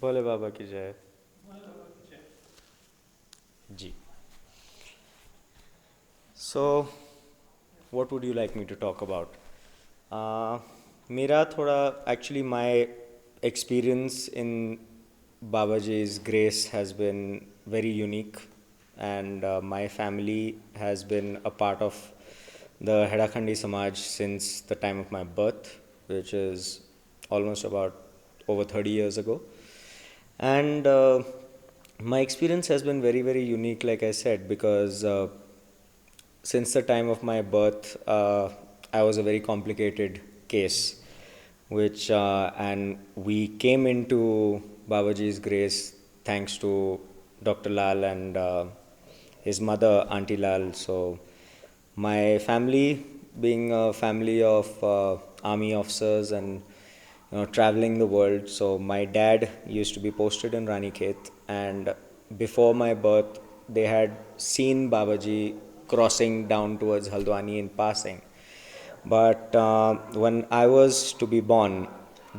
भोले बाबा की जय। जी। So, what would you like me to talk about? मेरा थोड़ा actually my experience in Babaji's grace has been very unique, and my family has been a part of the Hedakhandi Samaj since the time of my birth, which is almost about over 30 years ago. And my experience has been very, very unique, like I said, because since the time of my birth, I was a very complicated case, and we came into Babaji's grace thanks to Dr. Lal and his mother, Auntie Lal. So, my family, being a family of army officers and traveling the world. So my dad used to be posted in Ranikhet, and before my birth, they had seen Babaji crossing down towards Haldwani in passing. But when I was to be born,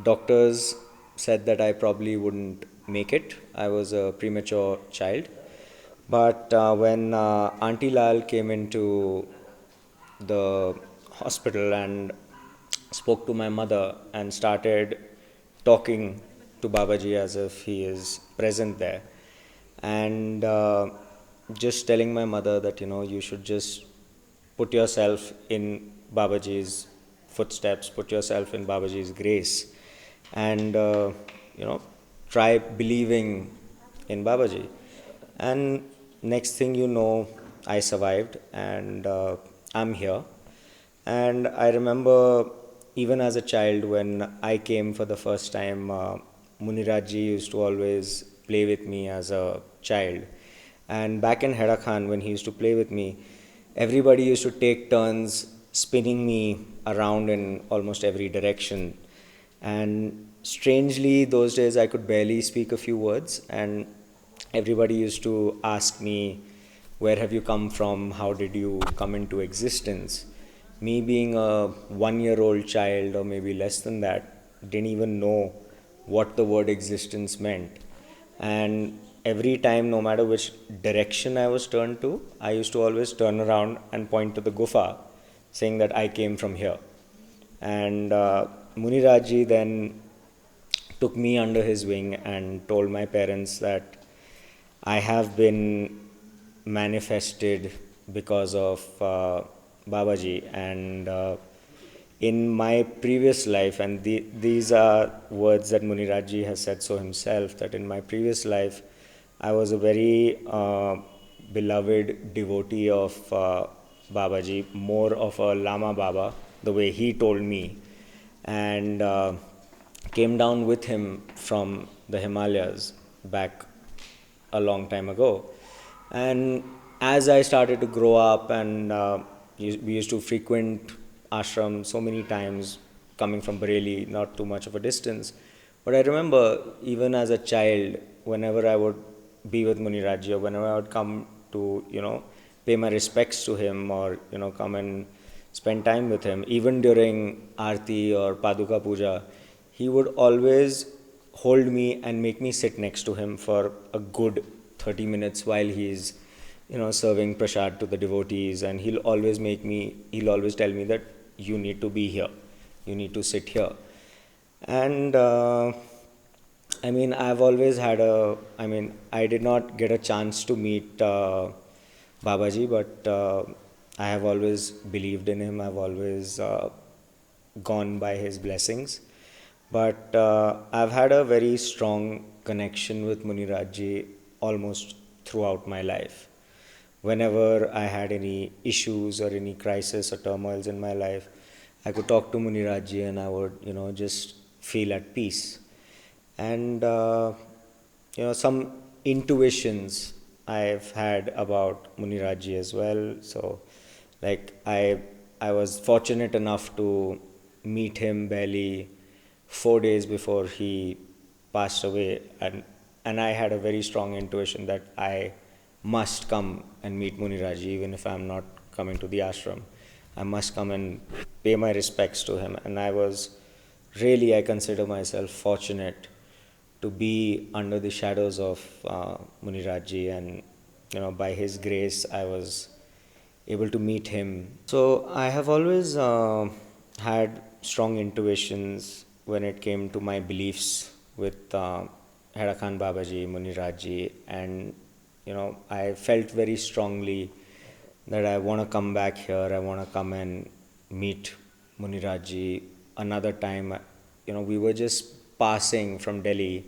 doctors said that I probably wouldn't make it. I was a premature child. But when Auntie Lal came into the hospital and spoke to my mother and started talking to Babaji as if he is present there, and just telling my mother that you should just put yourself in Babaji's footsteps, put yourself in Babaji's grace, and you know try believing in Babaji. And next thing you know, I survived, and I'm here. And I remember even as a child when I came for the first time, Munirajji used to always play with me as a child. And back in Hedakhan, when he used to play with me, everybody used to take turns spinning me around in almost every direction. And strangely, those days I could barely speak a few words, and everybody used to ask me, where have you come from? How did you come into existence? Me being a 1 year old child, or maybe less than that, didn't even know what the word existence meant. And every time, no matter which direction I was turned to, I used to always turn around and point to the gufa, saying that I came from here. And Muniraji then took me under his wing and told my parents that I have been manifested because of Babaji, and in my previous life, and these are words that Muniraji has said so himself, that in my previous life I was a very beloved devotee of Babaji, more of a Lama Baba, the way he told me, and came down with him from the Himalayas back a long time ago. And as I started to grow up, and we used to frequent ashram so many times, coming from Bareilly, not too much of a distance. But I remember even as a child, whenever I would be with Muniraji, or whenever I would come to, pay my respects to him, or, come and spend time with him, even during Aarti or Paduka Puja, he would always hold me and make me sit next to him for a good 30 minutes while he's serving prasad to the devotees. And he'll always tell me that you need to be here, you need to sit here. And I mean, I did not get a chance to meet Babaji, but I have always believed in him. I've always gone by his blessings. But I've had a very strong connection with Munirajji almost throughout my life. Whenever I had any issues or any crisis or turmoils in my life, I could talk to Munirajji and I would, just feel at peace. And, some intuitions I've had about Munirajji as well. So, like, I was fortunate enough to meet him barely 4 days before he passed away, and I had a very strong intuition that I must come and meet Muniraji, even if I'm not coming to the ashram. I must come and pay my respects to him, and I consider myself fortunate to be under the shadows of Munirajji, and by his grace, I was able to meet him. So I have always had strong intuitions when it came to my beliefs with Heda Khan Babaji, Munirajji, and I felt very strongly that I want to come back here. I want to come and meet Munirajji another time. We were just passing from Delhi,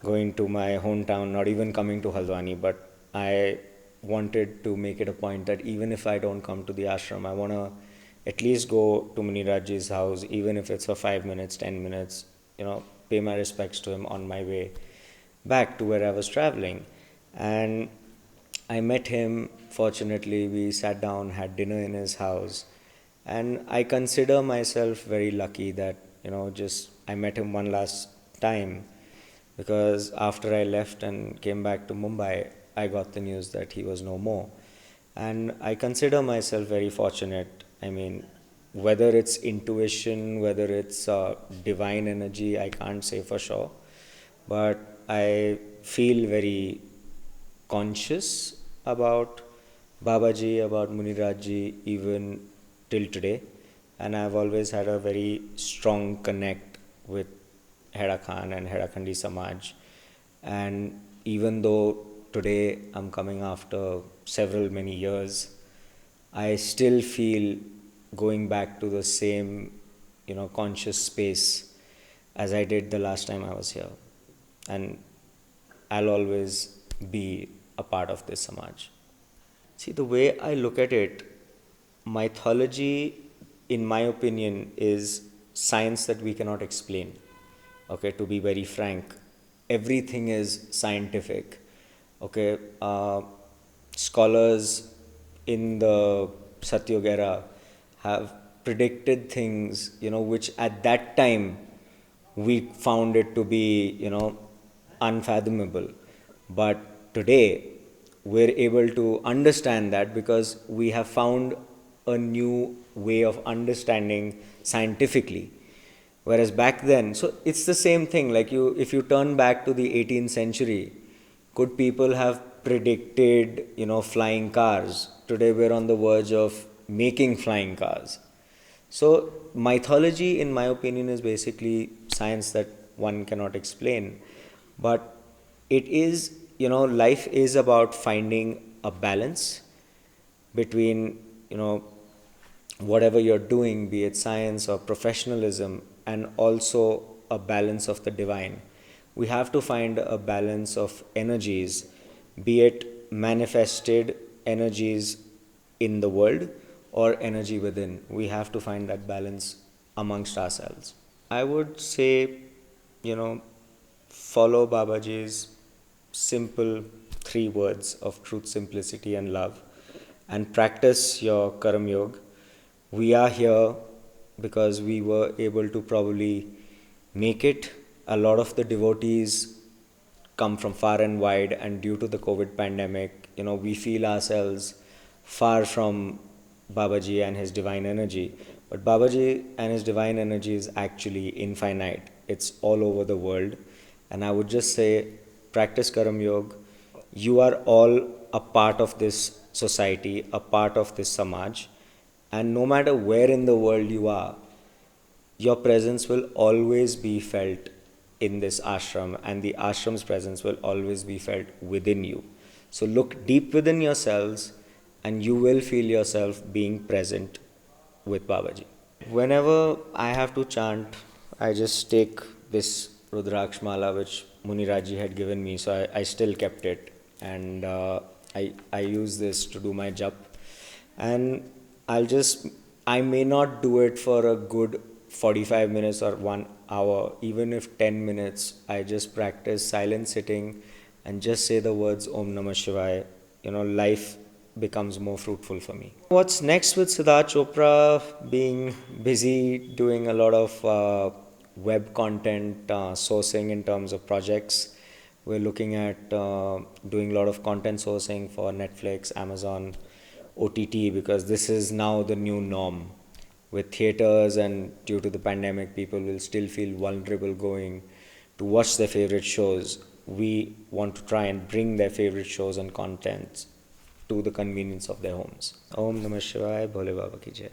going to my hometown, not even coming to Haldwani, but I wanted to make it a point that even if I don't come to the ashram, I want to at least go to Munirajji's house, even if it's for 5 minutes, 10 minutes, pay my respects to him on my way back to where I was traveling. And I met him. Fortunately, we sat down, had dinner in his house, and I consider myself very lucky that just I met him one last time, because after I left and came back to Mumbai, I got the news that he was no more. And I consider myself very fortunate. I mean, whether it's intuition, whether it's divine energy, I can't say for sure. But I feel very conscious about Babaji, about Munirajji, even till today. And I've always had a very strong connect with Heda Khan and Heda Khandi Samaj. And even though today I'm coming after many years, I still feel going back to the same, conscious space as I did the last time I was here. And I'll always be a part of this Samaj. See, the way I look at it, mythology, in my opinion, is science that we cannot explain. Okay, to be very frank, everything is scientific. Okay, scholars in the Satyuga era have predicted things, which at that time we found it to be, unfathomable. But today we're able to understand that because we have found a new way of understanding scientifically. Whereas back then, so it's the same thing. Like if you turn back to the 18th century, could people have predicted, flying cars? Today we're on the verge of making flying cars. So mythology, in my opinion, is basically science that one cannot explain. But it is, life is about finding a balance between, whatever you're doing, be it science or professionalism, and also a balance of the divine. We have to find a balance of energies, be it manifested energies in the world or energy within. We have to find that balance amongst ourselves. I would say, follow Babaji's simple 3 words of truth, simplicity, and love, and practice your Karam Yoga. We are here because we were able to probably make it. A lot of the devotees come from far and wide, and due to the COVID pandemic, we feel ourselves far from Babaji and his divine energy. But Babaji and his divine energy is actually infinite. It's all over the world. And I would just say, practice Karam Yoga. You are all a part of this society, a part of this Samaj. And no matter where in the world you are, your presence will always be felt in this ashram, and the ashram's presence will always be felt within you. So look deep within yourselves, and you will feel yourself being present with Babaji. Whenever I have to chant, I just take this Rudraksh Mala which Munirajji had given me, so I still kept it, and I use this to do my jap. And I may not do it for a good 45 minutes or 1 hour, even if 10 minutes, I just practice silent sitting and just say the words Om Namah Shivaya. Life becomes more fruitful for me. What's next with Siddharth Chopra? Being busy doing a lot of web content sourcing in terms of projects. We're looking at doing a lot of content sourcing for Netflix, Amazon, OTT, because this is now the new norm. With theaters, and due to the pandemic, people will still feel vulnerable going to watch their favorite shows, we want to try and bring their favorite shows and contents to the convenience of their homes. Om Namah Shivaya, Bhole Baba Ki Jai.